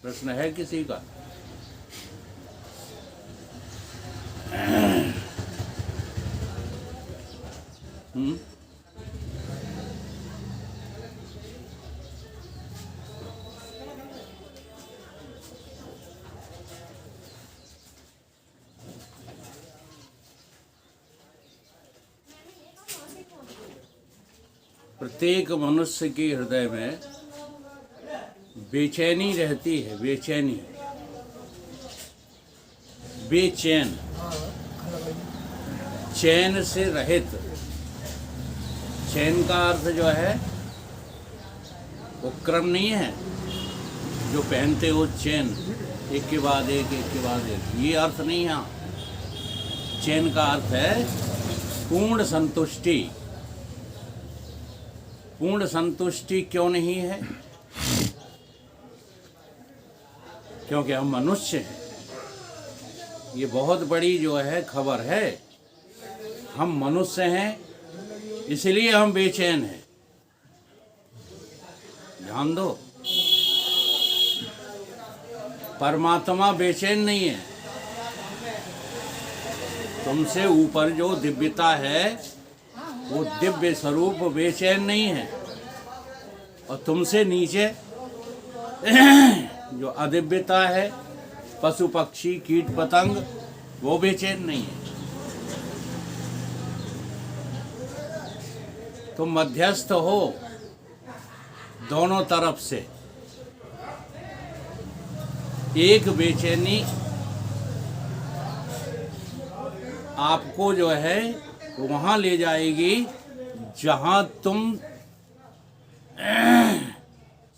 प्रश्न है किसी का? प्रत्येक मनुष्य के हृदय में बेचैनी रहती है, बेचैनी, बेचैन, चैन से रहित। चैन का अर्थ जो है वो क्रम नहीं है जो पहनते हो चैन, एक के बाद एक, एक के बाद एक, ये अर्थ नहीं है। चैन का अर्थ है पूर्ण संतुष्टि। पूर्ण संतुष्टि क्यों नहीं है? क्योंकि हम मनुष्य हैं। ये बहुत बड़ी जो है खबर है। हम मनुष्य हैं, इसलिए हम बेचैन हैं। ध्यान दो, परमात्मा बेचैन नहीं है। तुमसे ऊपर जो दिव्यता है वो दिव्य स्वरूप बेचैन नहीं है, और तुमसे नीचे जो अदिव्यता है, पशु पक्षी कीट पतंग, वो बेचैन नहीं है। तुम मध्यस्थ हो दोनों तरफ से। एक बेचैनी आपको जो है वहाँ ले जाएगी जहाँ तुम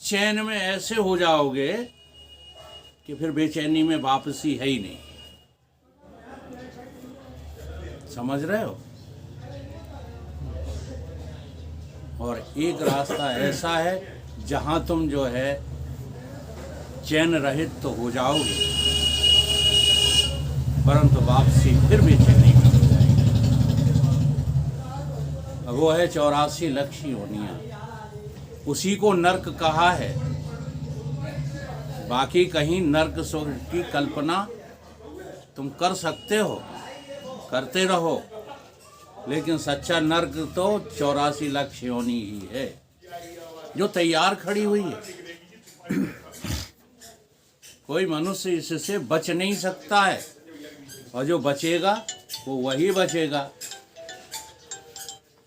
चैन में ऐसे हो जाओगे कि फिर बेचैनी में वापसी है ही नहीं। समझ रहे हो? और एक रास्ता ऐसा है जहाँ तुम जो है चैन रहित तो हो जाओगे, परंतु वापसी फिर बेचैनी में हो जाएगी। वो है 84 लक्ष्य योनियां। उसी को नर्क कहा है। बाकी कहीं नर्क स्वर्ग की कल्पना तुम कर सकते हो, करते रहो, लेकिन सच्चा नर्क तो 84 लक्ष्य योनि ही है जो तैयार खड़ी हुई है। कोई मनुष्य इससे बच नहीं सकता है, और जो बचेगा वो वही बचेगा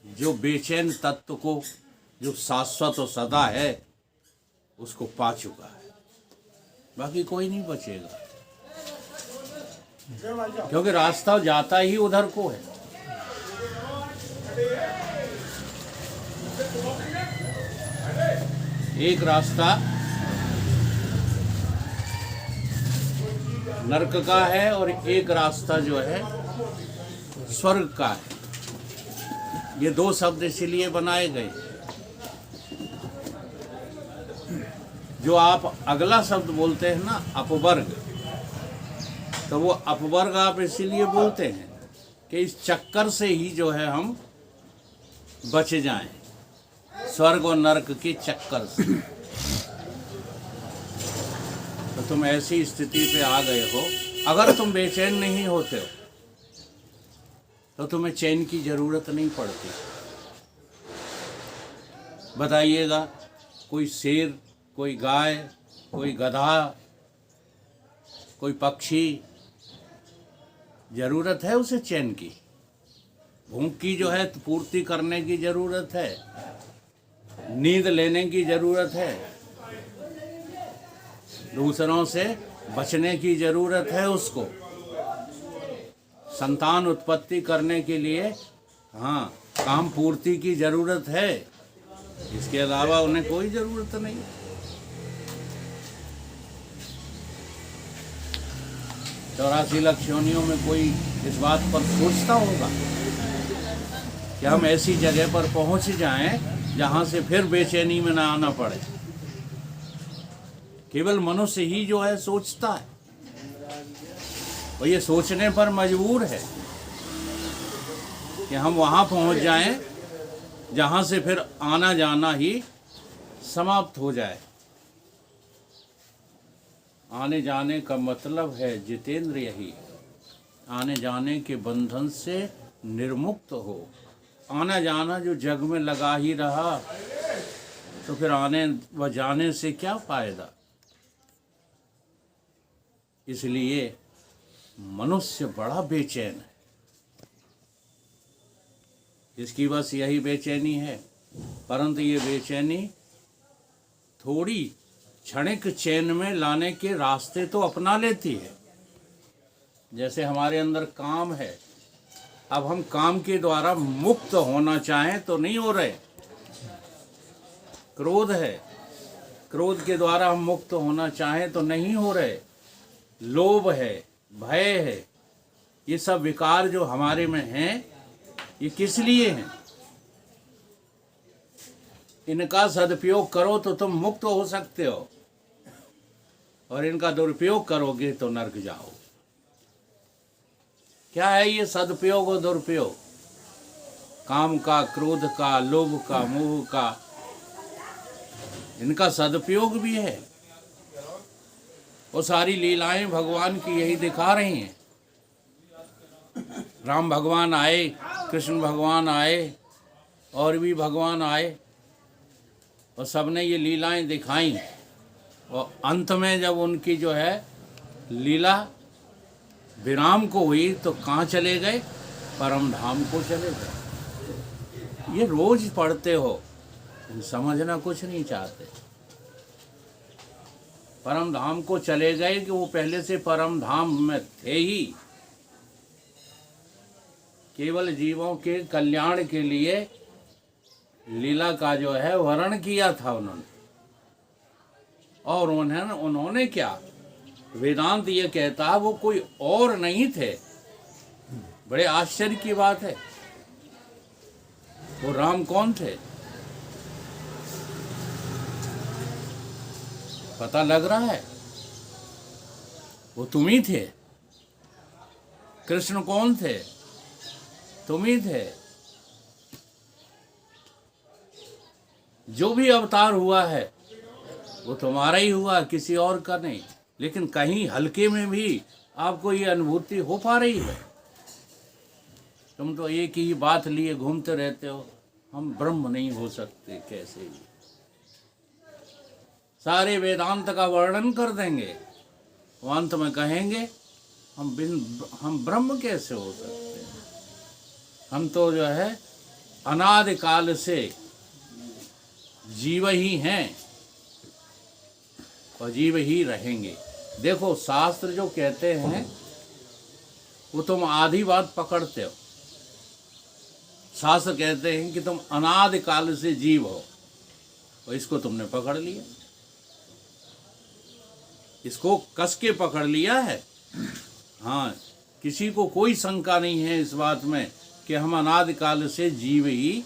जो बेचैन तत्व को, जो शाश्वत और सदा है, उसको पा चुका है। बाकी कोई नहीं बचेगा, क्योंकि रास्ता जाता ही उधर को है। एक रास्ता नरक का है और एक रास्ता जो है स्वर्ग का है। ये दो शब्द इसलिए बनाए गए। जो आप अगला शब्द बोलते हैं ना, अपवर्ग, तो वो अपवर्ग आप इसीलिए बोलते हैं कि इस चक्कर से ही जो है हम बच जाएं, स्वर्ग और नरक के चक्कर से। तो तुम ऐसी स्थिति पे आ गए हो। अगर तुम बेचैन नहीं होते हो तो तुम्हें चैन की जरूरत नहीं पड़ती। बताइएगा, कोई शेर, कोई गाय, कोई गधा, कोई पक्षी, जरूरत है उसे चैन की? भूख की जो है पूर्ति करने की जरूरत है, नींद लेने की जरूरत है, दूसरों से बचने की जरूरत है, उसको संतान उत्पत्ति करने के लिए हाँ काम पूर्ति की जरूरत है। इसके अलावा उन्हें कोई जरूरत नहीं। 84 लक्ष्य योनियों में कोई इस बात पर सोचता होगा कि हम ऐसी जगह पर पहुंच जाएं जहां से फिर बेचैनी में ना आना पड़े? केवल मनुष्य ही जो है सोचता है, और ये सोचने पर मजबूर है कि हम वहां पहुंच जाएं जहां से फिर आना जाना ही समाप्त हो जाए। आने जाने का मतलब है जितेंद्र यही, आने जाने के बंधन से निर्मुक्त हो। आना जाना जो जग में लगा ही रहा तो फिर आने व जाने से क्या फायदा। इसलिए मनुष्य बड़ा बेचैन है। इसकी बस यही बेचैनी है, परंतु ये बेचैनी थोड़ी क्षणिक चैन में लाने के रास्ते तो अपना लेती है। जैसे हमारे अंदर काम है, अब हम काम के द्वारा मुक्त होना चाहें तो नहीं हो रहे। क्रोध है, क्रोध के द्वारा हम मुक्त होना चाहें तो नहीं हो रहे। लोभ है, भय है, ये सब विकार जो हमारे में हैं, ये किस लिए हैं? इनका सदुपयोग करो तो तुम मुक्त हो सकते हो, और इनका दुरुपयोग करोगे तो नरक जाओ। क्या है ये सदुपयोग और दुरुपयोग? काम का, क्रोध का, लोभ का, मोह का, इनका सदुपयोग भी है। वो सारी लीलाएं भगवान की यही दिखा रही हैं। राम भगवान आए, कृष्ण भगवान आए, और भी भगवान आए, और सबने ये लीलाएं दिखाई। और अंत में जब उनकी जो है लीला विराम को हुई तो कहाँ चले गए? परम धाम को चले गए। ये रोज पढ़ते हो, समझना कुछ नहीं चाहते। परम धाम को चले गए कि वो पहले से परम धाम में थे ही। केवल जीवों के कल्याण के लिए लीला का जो है वर्णन किया था उन्होंने। और उन्होंने क्या, वेदांत ये कहता है वो कोई और नहीं थे। बड़े आश्चर्य की बात है। वो राम कौन थे? पता लग रहा है? वो तुम ही थे। कृष्ण कौन थे? तुम ही थे। जो भी अवतार हुआ है वो तुम्हारा ही हुआ, किसी और का नहीं। लेकिन कहीं हल्के में भी आपको ये अनुभूति हो पा रही है? तुम तो एक ही बात लिए घूमते रहते हो, हम ब्रह्म नहीं हो सकते कैसे भी। सारे वेदांत का वर्णन कर देंगे, वो अंत में कहेंगे हम ब्रह्म कैसे हो सकते हैं? हम तो जो है अनादि काल से जीव ही हैं और जीव ही रहेंगे। देखो शास्त्र जो कहते हैं वो तुम आधी बात पकड़ते हो। शास्त्र कहते हैं कि तुम अनादि काल से जीव हो, और इसको तुमने पकड़ लिया, इसको कस के पकड़ लिया है। हाँ, किसी को कोई शंका नहीं है इस बात में कि हम अनादि काल से जीव ही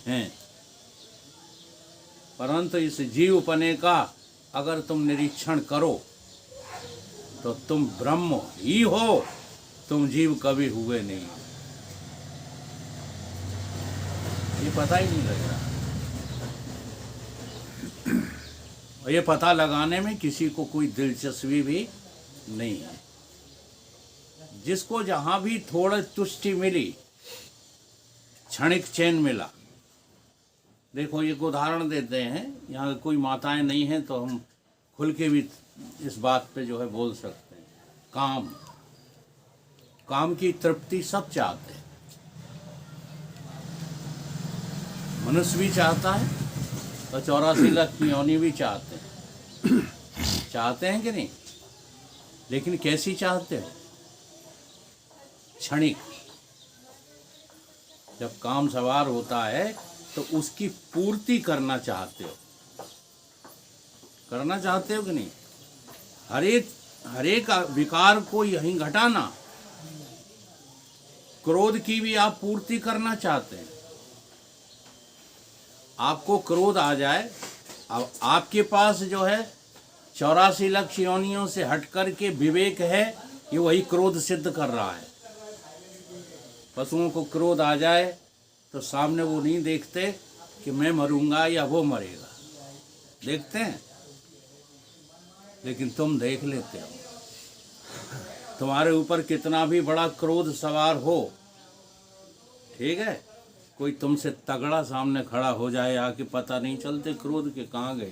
हैं। परंतु इस जीवपने का अगर तुम निरीक्षण करो तो तुम ब्रह्म ही हो, तुम जीव कभी हुए नहीं। ये पता ही नहीं लग रहा। और ये पता लगाने में किसी को कोई दिलचस्पी भी नहीं है। जिसको जहाँ भी थोड़ा तुष्टि मिली, क्षणिक चैन मिला। देखो एक उदाहरण देते हैं, यहाँ कोई माताएं नहीं हैं तो हम खुल के भी इस बात पे जो है बोल सकते हैं। काम की तृप्ति सब चाहते हैं। मनुष्य भी चाहता है और 84 लाख योनि भी चाहते हैं। चाहते हैं कि नहीं? लेकिन कैसी चाहते हो? क्षणिक। जब काम सवार होता है तो उसकी पूर्ति करना चाहते हो। करना चाहते हो कि नहीं? हर एक विकार को यहीं घटाना। क्रोध की भी आप पूर्ति करना चाहते हैं। आपको क्रोध आ जाए, अब आपके पास जो है 84 लाख योनियों से हट कर के विवेक है, ये वही क्रोध सिद्ध कर रहा है। पशुओं को क्रोध आ जाए तो सामने वो नहीं देखते कि मैं मरूंगा या वो मरेगा, देखते हैं। लेकिन तुम देख लेते हो, तुम्हारे ऊपर कितना भी बड़ा क्रोध सवार हो, ठीक है, कोई तुमसे तगड़ा सामने खड़ा हो जाए आके, पता नहीं चलते क्रोध के कहाँ गए।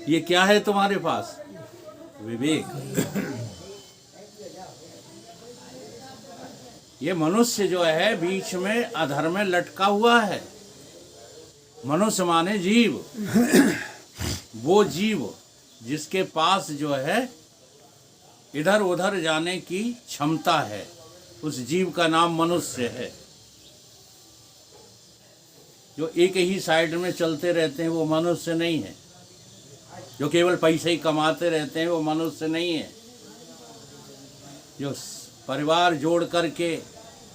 ये क्या है तुम्हारे पास? विवेक। ये मनुष्य जो है बीच में अधर्म में लटका हुआ है। मनुष्य माने जीव। वो जीव जिसके पास जो है इधर उधर जाने की क्षमता है, उस जीव का नाम मनुष्य है। जो एक ही साइड में चलते रहते हैं वो मनुष्य नहीं है। जो केवल पैसे ही कमाते रहते हैं वो मनुष्य नहीं है। जो परिवार जोड़ करके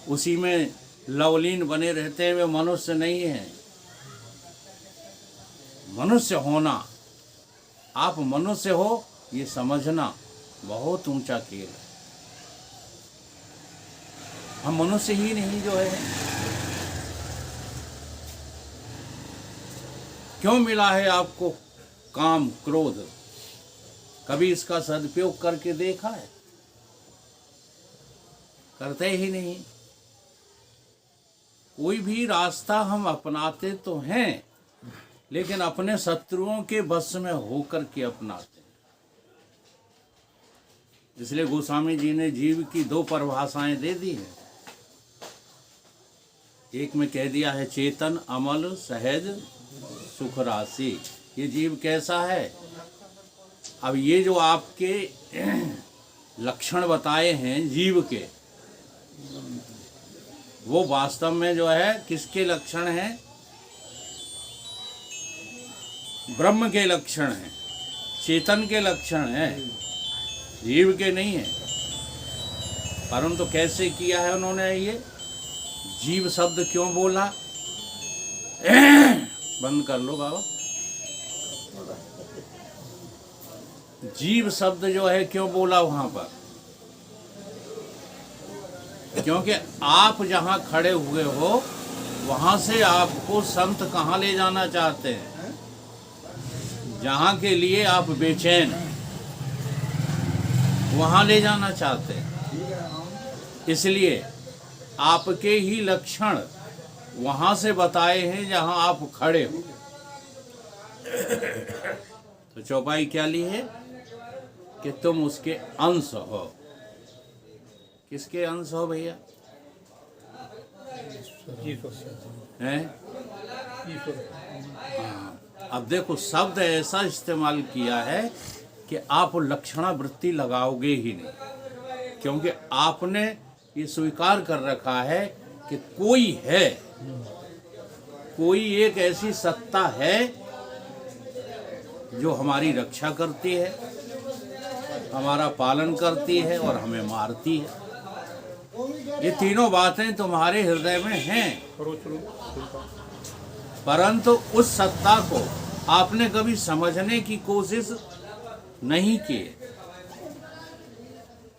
उसी में लवलीन बने रहते हैं वे मनुष्य नहीं है। मनुष्य होना, आप मनुष्य हो ये समझना बहुत ऊंचा खेल है। हम मनुष्य ही नहीं जो है। क्यों मिला है आपको काम क्रोध? कभी इसका सदुपयोग करके देखा है? करते ही नहीं। कोई भी रास्ता हम अपनाते तो हैं, लेकिन अपने शत्रुओं के बस में होकर के अपनाते हैं। इसलिए गोस्वामी जी ने जीव की दो परिभाषाएं दे दी है। एक में कह दिया है चेतन, अमल, सहज, सुख राशि। ये जीव कैसा है? अब ये जो आपके लक्षण बताए हैं जीव के, वो वास्तव में जो है किसके लक्षण हैं? ब्रह्म के लक्षण हैं, चेतन के लक्षण हैं, जीव के नहीं है। परंतु कैसे किया है उन्होंने? ये जीव शब्द क्यों बोला? बंद कर लो बाबा। जीव शब्द जो है क्यों बोला वहां पर? क्योंकि आप जहां खड़े हुए हो वहां से आपको संत कहां ले जाना चाहते हैं? जहां के लिए आप बेचैन, वहां ले जाना चाहते हैं। इसलिए आपके ही लक्षण वहां से बताए हैं जहां आप खड़े हो। तो चौपाई क्या ली है? कि तुम उसके अंश हो। किसके अंश हो भैया? हैं? अब देखो शब्द ऐसा इस्तेमाल किया है कि आप लक्षणावृत्ति लगाओगे ही नहीं, क्योंकि आपने ये स्वीकार कर रखा है कि कोई है, कोई एक ऐसी सत्ता है जो हमारी रक्षा करती है, हमारा पालन करती है और हमें मारती है। ये तीनों बातें तुम्हारे हृदय में हैं, परंतु उस सत्ता को आपने कभी समझने की कोशिश नहीं की।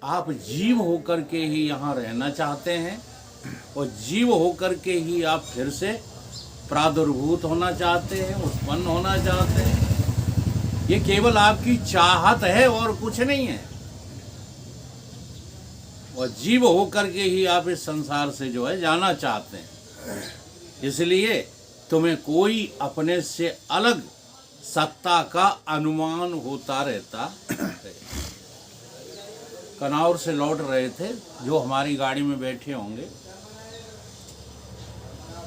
आप जीव होकर के ही यहाँ रहना चाहते हैं और जीव होकर के ही आप फिर से प्रादुर्भूत होना चाहते हैं, उत्पन्न होना चाहते हैं। ये केवल आपकी चाहत है और कुछ नहीं है। और जीव होकर के ही आप इस संसार से जो है जाना चाहते हैं। इसलिए तुम्हें कोई अपने से अलग सत्ता का अनुमान होता रहता है। कनौर से लौट रहे थे जो हमारी गाड़ी में बैठे होंगे,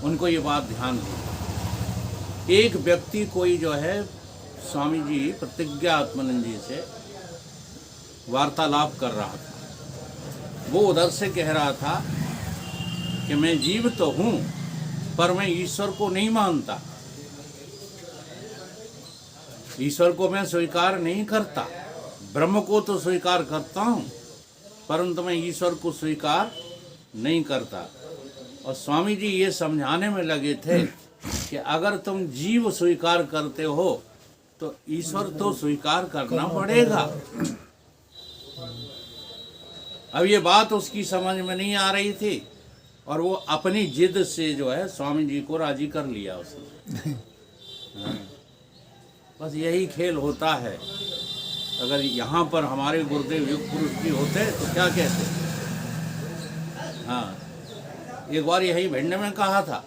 उनको ये बात ध्यान दी। एक व्यक्ति कोई जो है स्वामी जी प्रतिज्ञा आत्मानंद जी से वार्तालाप कर रहा था। वो उधर से कह रहा था कि मैं जीव तो हूँ पर मैं ईश्वर को नहीं मानता, ईश्वर को मैं स्वीकार नहीं करता। ब्रह्म को तो स्वीकार करता हूँ परंतु मैं ईश्वर को स्वीकार नहीं करता। और स्वामी जी ये समझाने में लगे थे कि अगर तुम जीव स्वीकार करते हो तो ईश्वर तो स्वीकार करना पड़ेगा। अब ये बात उसकी समझ में नहीं आ रही थी और वो अपनी जिद से जो है स्वामी जी को राजी कर लिया उसने। हाँ। बस यही खेल होता है। अगर यहाँ पर हमारे गुरुदेव युग पुरुष जी होते तो क्या कहते। हाँ, एक बार यही भिंड में कहा था,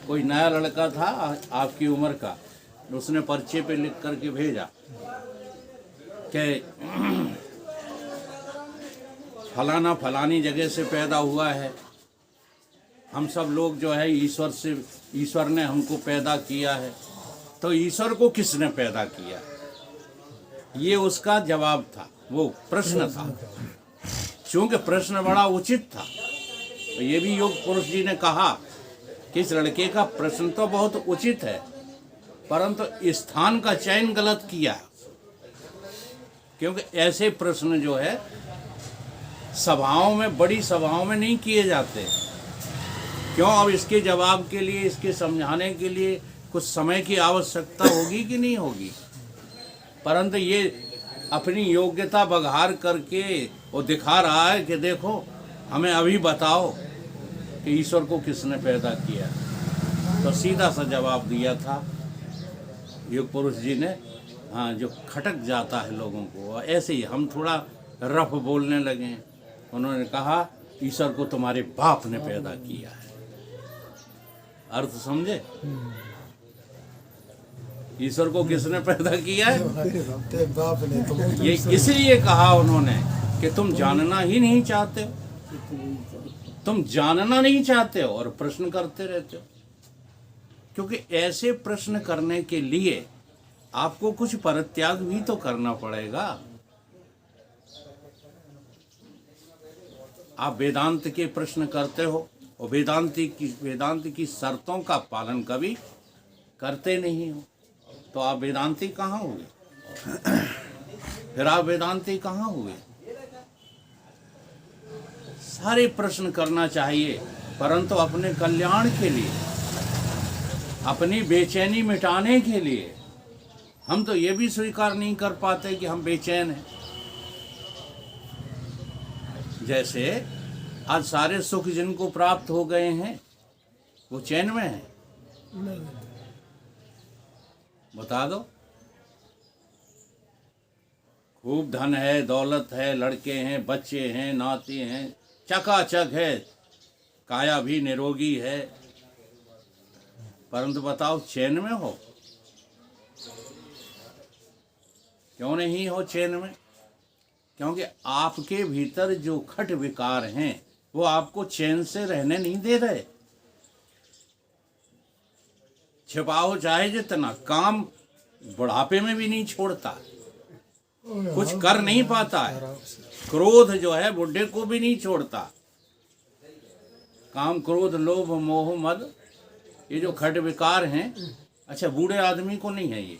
कोई नया लड़का था आपकी उम्र का, उसने पर्चे पे लिख करके भेजा कि फलाना फलानी जगह से पैदा हुआ है, हम सब लोग जो है ईश्वर ने हमको पैदा किया है, तो ईश्वर को किसने पैदा किया। ये उसका जवाब था, वो प्रश्न था। क्योंकि प्रश्न बड़ा उचित था, तो ये भी योग पुरुष जी ने कहा कि इस लड़के का प्रश्न तो बहुत उचित है, परंतु स्थान का चयन गलत किया, क्योंकि ऐसे प्रश्न जो है सभाओं में, बड़ी सभाओं में नहीं किए जाते। क्यों? अब इसके जवाब के लिए, इसके समझाने के लिए कुछ समय की आवश्यकता होगी कि नहीं होगी। परंतु ये अपनी योग्यता बघार करके वो दिखा रहा है कि देखो, हमें अभी बताओ कि ईश्वर को किसने पैदा किया। तो सीधा सा जवाब दिया था योग पुरुष जी ने। हाँ, जो खटक जाता है लोगों को, ऐसे ही हम थोड़ा रफ बोलने लगे। उन्होंने कहा ईश्वर को तुम्हारे बाप ने पैदा किया है। अर्थ समझे? ईश्वर को किसने पैदा किया है? बाप ने। ये इसलिए कहा उन्होंने कि तुम जानना ही नहीं चाहते हो, तुम जानना नहीं चाहते हो और प्रश्न करते रहते हो। क्योंकि ऐसे प्रश्न करने के लिए आपको कुछ परित्याग भी तो करना पड़ेगा। आप वेदांत के प्रश्न करते हो और वेदांत की शर्तों का पालन कभी करते नहीं हो, तो आप वेदांती कहाँ हुए? फिर आप वेदांती कहाँ हुए? सारे प्रश्न करना चाहिए, परंतु अपने कल्याण के लिए, अपनी बेचैनी मिटाने के लिए। हम तो ये भी स्वीकार नहीं कर पाते कि हम बेचैन हैं। जैसे आज सारे सुख जिनको प्राप्त हो गए हैं वो चैन में हैं? बता दो। खूब धन है, दौलत है, लड़के हैं, बच्चे हैं, नाती हैं, चकाचक है, काया भी निरोगी है, परंतु बताओ चैन में हो? क्यों नहीं हो चैन में? क्योंकि आपके भीतर जो खट विकार हैं वो आपको चैन से रहने नहीं दे रहे। छिपाओ चाहे जितना, काम बुढ़ापे में भी नहीं छोड़ता, कुछ कर नहीं पाता है। क्रोध जो है बुढ़े को भी नहीं छोड़ता। काम, क्रोध, लोभ, मोह, मद, ये जो खट विकार हैं, अच्छा बूढ़े आदमी को नहीं है ये?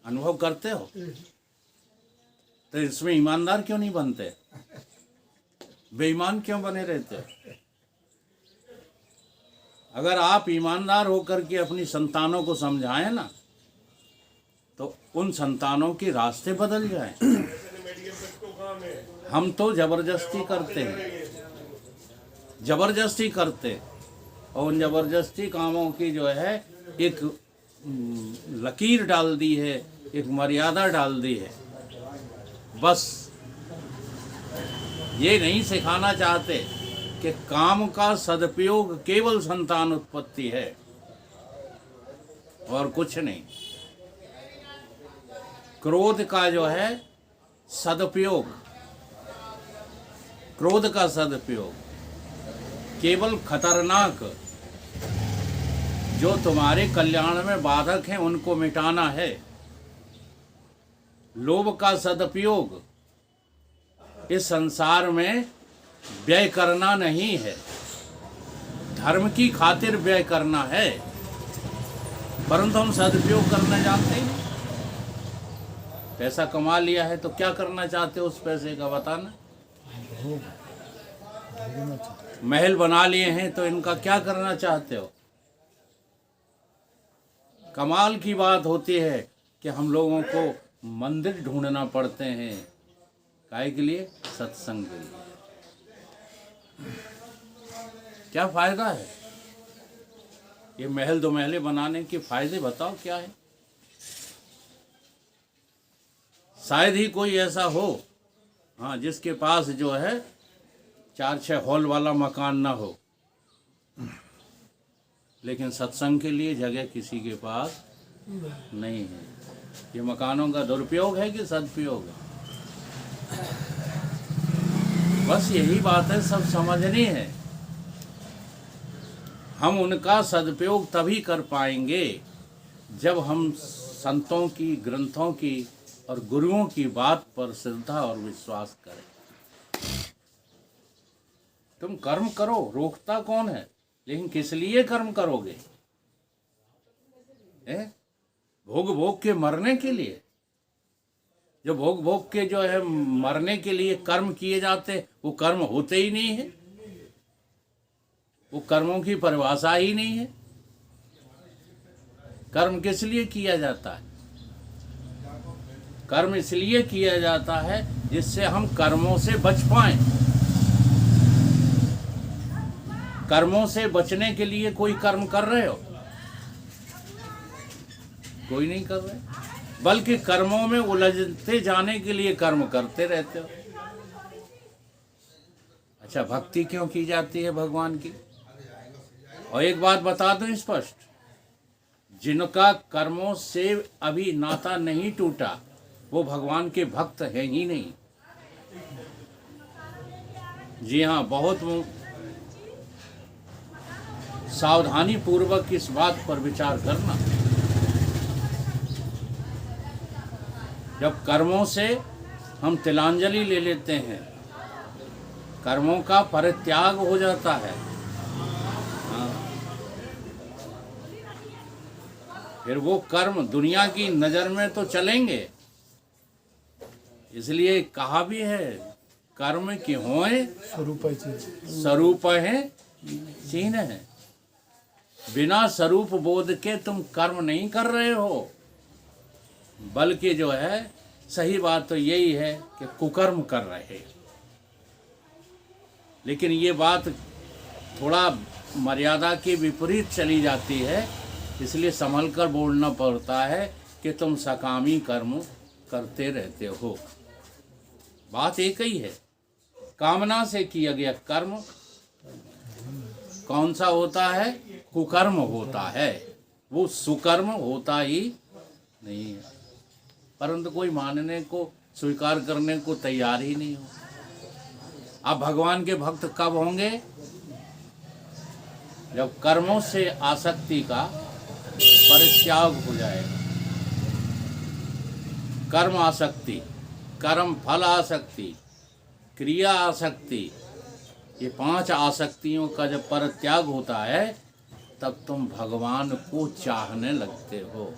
अनुभव करते हो? तो इसमें ईमानदार क्यों नहीं बनते? बेईमान क्यों बने रहते हो? अगर आप ईमानदार होकर के अपनी संतानों को समझाएं ना, तो उन संतानों के रास्ते बदल जाएं। हम तो जबरदस्ती करते हैं, जबरदस्ती करते, और उन जबरदस्ती कामों की जो है एक लकीर डाल दी है, एक मर्यादा डाल दी है। बस ये नहीं सिखाना चाहते कि काम का सदुपयोग केवल संतान उत्पत्ति है और कुछ नहीं। क्रोध का जो है सदुपयोग, क्रोध का सदुपयोग केवल खतरनाक, जो तुम्हारे कल्याण में बाधक हैं उनको मिटाना है। लोभ का सदुपयोग इस संसार में व्यय करना नहीं है, धर्म की खातिर व्यय करना है, परंतु हम सदुपयोग करना जानते ही नहीं। पैसा कमा लिया है तो क्या करना चाहते हो उस पैसे का? बताना। महल बना लिए हैं तो इनका क्या करना चाहते हो? कमाल की बात होती है कि हम लोगों को मंदिर ढूंढना पड़ते हैं। काहे के लिए? सत्संग के लिए। क्या फायदा है ये महल दो महले बनाने के? फायदे बताओ क्या है? शायद ही कोई ऐसा हो, हाँ, जिसके पास जो है 4-6 हॉल वाला मकान ना हो, लेकिन सत्संग के लिए जगह किसी के पास नहीं है। ये मकानों का दुरुपयोग है कि सदुपयोग है? बस यही बात है, सब समझनी है। हम उनका सदुपयोग तभी कर पाएंगे जब हम संतों की, ग्रंथों की और गुरुओं की बात पर श्रद्धा और विश्वास करें। तुम कर्म करो, रोकता कौन है, लेकिन किस लिए कर्म करोगे? भोग भोग के मरने के लिए? जो भोग भोग के जो है मरने के लिए कर्म किए जाते, वो कर्म होते ही नहीं है, वो कर्मों की परिभाषा ही नहीं है। कर्म किस लिए किया जाता है? कर्म इसलिए किया जाता है जिससे हम कर्मों से बच पाएं। कर्मों से बचने के लिए कोई कर्म कर रहे हो? कोई नहीं कर रहे, बल्कि कर्मों में उलझते जाने के लिए कर्म करते रहते हो। अच्छा, भक्ति क्यों की जाती है भगवान की? और एक बात बता दूं स्पष्ट, जिनका कर्मों से अभी नाता नहीं टूटा वो भगवान के भक्त हैं ही नहीं। जी हाँ, बहुत सावधानी पूर्वक इस बात पर विचार करना। जब कर्मों से हम तिलांजलि ले लेते हैं, कर्मों का परित्याग हो जाता है, फिर वो कर्म दुनिया की नज़र में तो चलेंगे। इसलिए कहा भी है, कर्म की होए स्वरूप है चिन्ह है। बिना स्वरूप बोध के तुम कर्म नहीं कर रहे हो, बल्कि जो है सही बात तो यही है कि कुकर्म कर रहे। लेकिन ये बात थोड़ा मर्यादा के विपरीत चली जाती है, इसलिए संभल कर बोलना पड़ता है कि तुम सकामी कर्म करते रहते हो। बात एक ही है, कामना से किया गया कर्म कौन सा होता है? कुकर्म होता है, वो सुकर्म होता ही नहीं है। परंतु कोई मानने को, स्वीकार करने को तैयार ही नहीं हो। अब भगवान के भक्त कब होंगे? जब कर्मों से आसक्ति का परित्याग हो जाएगा। कर्म आसक्ति, कर्म फल आसक्ति, क्रिया आसक्ति, ये 5 आसक्तियों का जब परित्याग होता है तब तुम भगवान को चाहने लगते हो।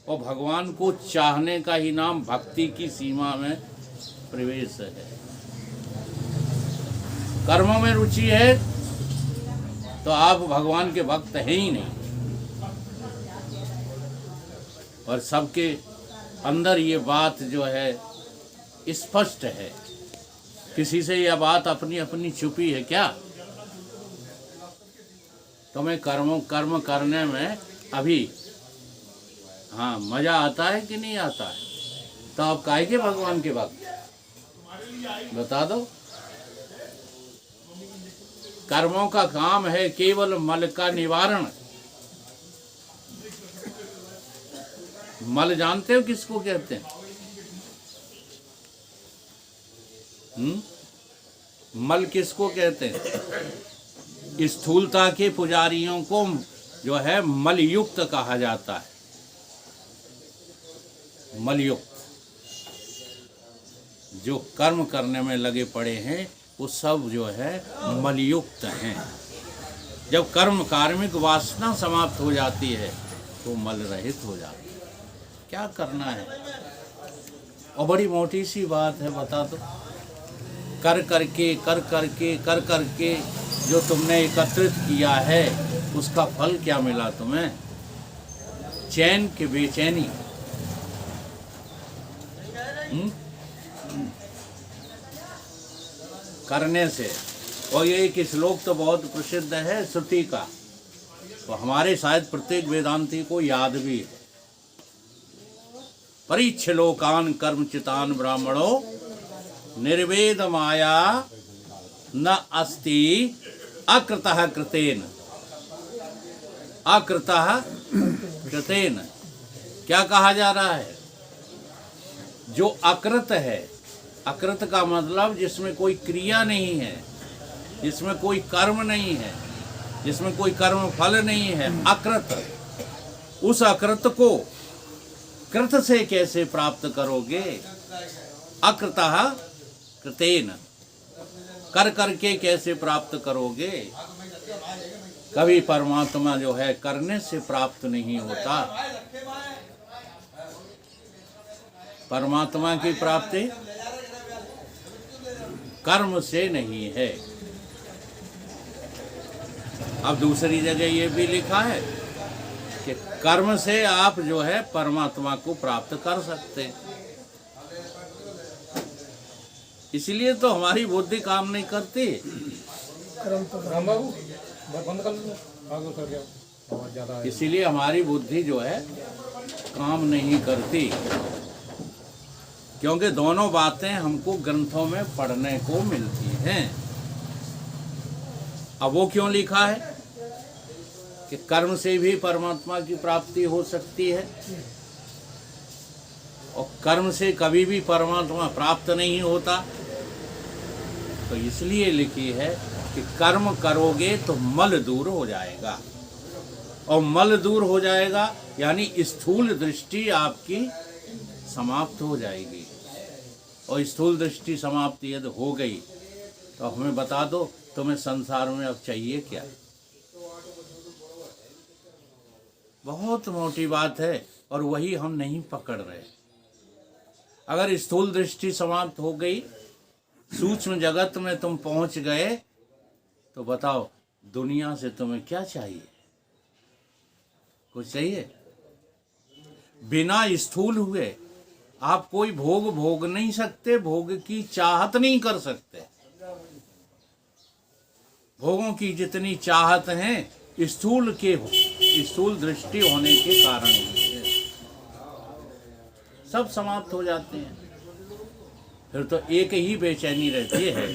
और भगवान को चाहने का ही नाम भक्ति की सीमा में प्रवेश है। कर्मों में रुचि है तो आप भगवान के भक्त हैं ही नहीं। और सबके अंदर ये बात जो है स्पष्ट है। किसी से यह बात अपनी अपनी छुपी है क्या? तुम्हें कर्म करने में अभी हाँ मजा आता है कि नहीं आता है? तो आप काहे के भगवान के भक्त? बता दो। कर्मों का काम है केवल मल का निवारण। मल जानते हो किसको कहते हैं? मल किसको कहते हैं? स्थूलता के पुजारियों को जो है मलयुक्त कहा जाता है। मलयुक्त जो कर्म करने में लगे पड़े हैं वो सब जो है मलयुक्त हैं। जब कर्म कार्मिक वासना समाप्त हो जाती है तो मल रहित हो जाती है। क्या करना है? और बड़ी मोटी सी बात है, बता दो। कर करके जो तुमने एकत्रित किया है उसका फल क्या मिला तुम्हें? चैन की बेचैनी। करने से। और ये एक श्लोक तो बहुत प्रसिद्ध है श्रुति का, तो हमारे शायद प्रत्येक वेदांती को याद भी है। परीक्ष लोकान कर्मचितान ब्राह्मणो निर्वेद माया न अस्ति अकृतः कृतेन। अकृतः कृतेन क्या कहा जा रहा है? जो अकृत है, अकृत का मतलब जिसमें कोई क्रिया नहीं है, जिसमें कोई कर्म नहीं है, जिसमें कोई कर्म फल नहीं है, अकृत। उस अकृत को कृत से कैसे प्राप्त करोगे? अकृतः कृतेन, कर करके कैसे प्राप्त करोगे? कभी परमात्मा जो है करने से प्राप्त नहीं होता। परमात्मा की प्राप्ति कर्म से नहीं है। अब दूसरी जगह ये भी लिखा है कि कर्म से आप जो है परमात्मा को प्राप्त कर सकते हैं। इसलिए तो हमारी बुद्धि काम नहीं करती। इसीलिए हमारी बुद्धि जो है काम नहीं करती, क्योंकि दोनों बातें हमको ग्रंथों में पढ़ने को मिलती हैं। अब वो क्यों लिखा है कि कर्म से भी परमात्मा की प्राप्ति हो सकती है, और कर्म से कभी भी परमात्मा प्राप्त नहीं होता। तो इसलिए लिखी है कि कर्म करोगे तो मल दूर हो जाएगा, और मल दूर हो जाएगा यानी स्थूल दृष्टि आपकी समाप्त हो जाएगी। और स्थूल दृष्टि समाप्त यदि हो गई तो हमें बता दो तुम्हें संसार में अब चाहिए क्या? बहुत मोटी बात है, और वही हम नहीं पकड़ रहे। अगर स्थूल दृष्टि समाप्त हो गई, सूक्ष्म जगत में तुम पहुंच गए, तो बताओ दुनिया से तुम्हें क्या चाहिए? कुछ चाहिए? बिना स्थूल हुए आप कोई भोग भोग नहीं सकते, भोग की चाहत नहीं कर सकते। भोगों की जितनी चाहत है स्थूल दृष्टि होने के कारण ही है। सब समाप्त हो जाते हैं। फिर तो एक ही बेचैनी रहती है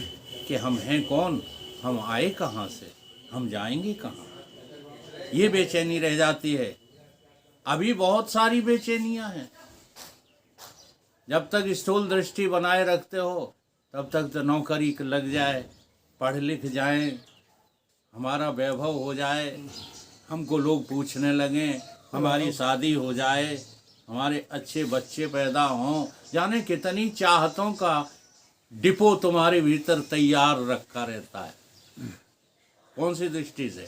कि हम हैं कौन, हम आए कहाँ से, हम जाएंगे कहाँ। ये बेचैनी रह जाती है। अभी बहुत सारी बेचैनियां हैं। जब तक स्थूल दृष्टि बनाए रखते हो तब तक तो नौकरी लग जाए, पढ़ लिख जाएं, हमारा वैभव हो जाए, हमको लोग पूछने लगें, हमारी शादी हो जाए, हमारे अच्छे बच्चे पैदा हों। जाने कितनी चाहतों का डिपो तुम्हारे भीतर तैयार रखा रहता है। कौन सी दृष्टि से?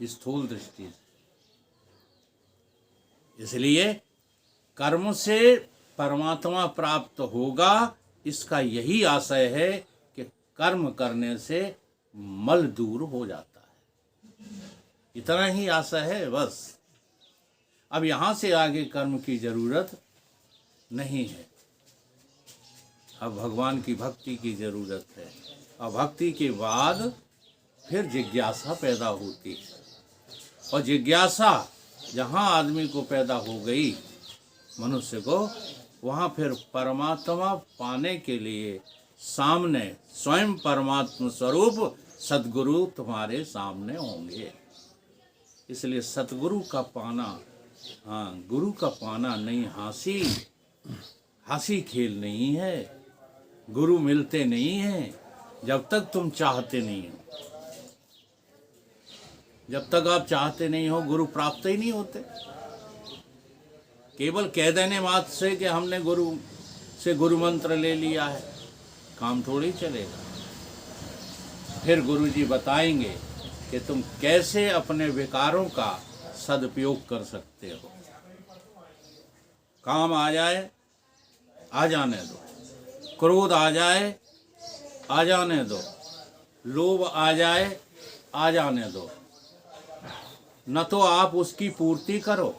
स्थूल दृष्टि से। इसलिए कर्म से परमात्मा प्राप्त होगा, इसका यही आशय है कि कर्म करने से मल दूर हो जाता है। इतना ही आशय है बस। अब यहाँ से आगे कर्म की जरूरत नहीं है। अब भगवान की भक्ति की जरूरत है। और भक्ति के बाद फिर जिज्ञासा पैदा होती है, और जिज्ञासा जहाँ आदमी को पैदा हो गई, मनुष्य को, वहाँ फिर परमात्मा पाने के लिए सामने स्वयं परमात्मा स्वरूप सद्गुरु तुम्हारे सामने होंगे। इसलिए सतगुरु का पाना, हाँ, गुरु का पाना नहीं हंसी खेल नहीं है। गुरु मिलते नहीं हैं जब तक तुम चाहते नहीं हो। जब तक आप चाहते नहीं हो गुरु प्राप्त ही नहीं होते। केवल कह देने मात्र से कि हमने गुरु से गुरु मंत्र ले लिया है, काम थोड़ी चलेगा। फिर गुरु जी बताएंगे कि तुम कैसे अपने विकारों का सदुपयोग कर सकते हो। काम आ जाए आ जाने दो, क्रोध आ जाए आ जाने दो, लोभ आ जाए आ जाने दो। न तो आप उसकी पूर्ति करो,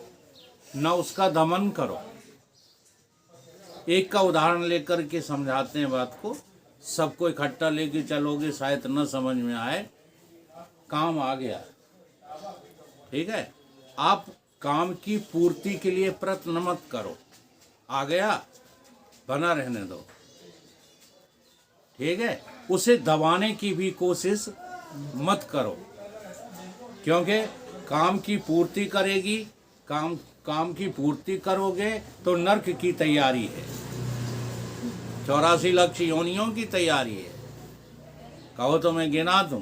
न उसका दमन करो। एक का उदाहरण लेकर के समझाते हैं बात को। सबको इकट्ठा लेके चलोगे शायद न समझ में आए। काम आ गया, ठीक है, आप काम की पूर्ति के लिए प्रयत्न मत करो। आ गया, बना रहने दो, ठीक है। उसे दबाने की भी कोशिश मत करो, क्योंकि काम की पूर्ति करेगी, काम की पूर्ति करोगे तो नरक की तैयारी है, 84 लाख योनियों की तैयारी है। कहो तो मैं गिना दूं।